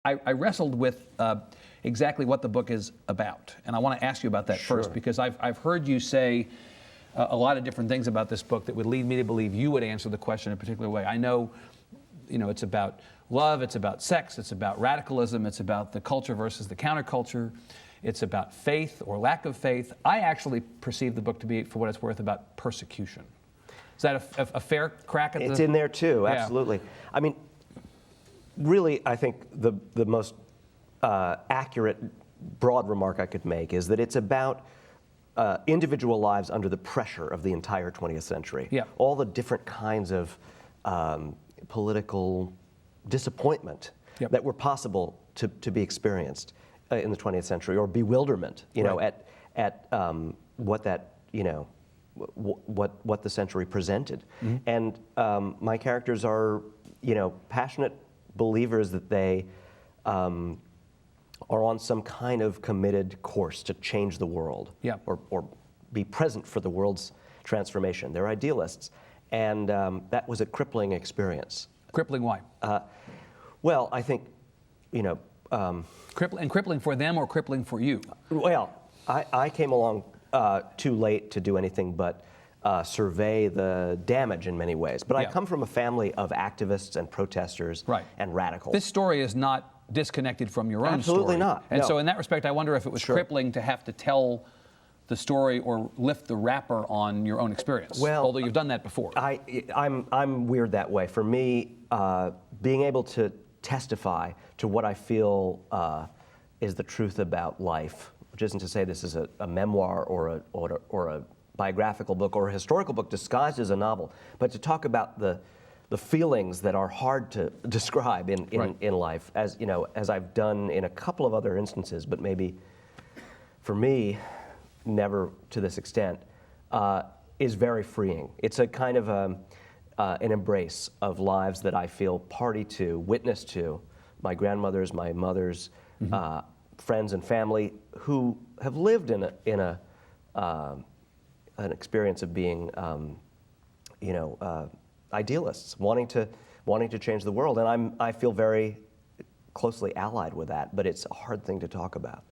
I wrestled with exactly what the book is about, and I want to ask you about that first, because I've heard you say a lot of different things about this book that would lead me to believe you would answer the question in a particular way. I know, it's about love, it's about sex, it's about radicalism, it's about the culture versus the counterculture, it's about faith or lack of faith. I actually perceive the book to be, for what it's worth, about persecution. Is that a fair crack at It's in there too, absolutely. Yeah. I mean, really, I think the most accurate, broad remark I could make is that it's about individual lives under the pressure of the entire 20th century. Yeah. All the different kinds of political disappointment that were possible to be experienced in the 20th century, or bewilderment, at what that, what the century presented. Mm-hmm. And my characters are, passionate believers that they are on some kind of committed course to change the world, or be present for the world's transformation. They're idealists, and that was a crippling experience. Crippling why? Well, I think, crippling for them or crippling for you? Well, I came along too late to do anything but survey the damage in many ways. But I come from a family of activists and protesters and radicals. This story is not disconnected from your own story. Absolutely not. And so in that respect, I wonder if it was crippling to have to tell the story or lift the wrapper on your own experience, although you've done that before. I'm weird that way. For me, being able to testify to what I feel is the truth about life, which isn't to say this is a memoir or a biographical book or a historical book disguised as a novel, but to talk about the feelings that are hard to describe in life, as I've done in a couple of other instances, but maybe for me, never to this extent, is very freeing. It's a kind of an embrace of lives that I feel party to, witness to, my grandmother's, my mother's, friends and family who have lived in an experience of being, idealists, wanting to change the world, and I feel very closely allied with that. But it's a hard thing to talk about.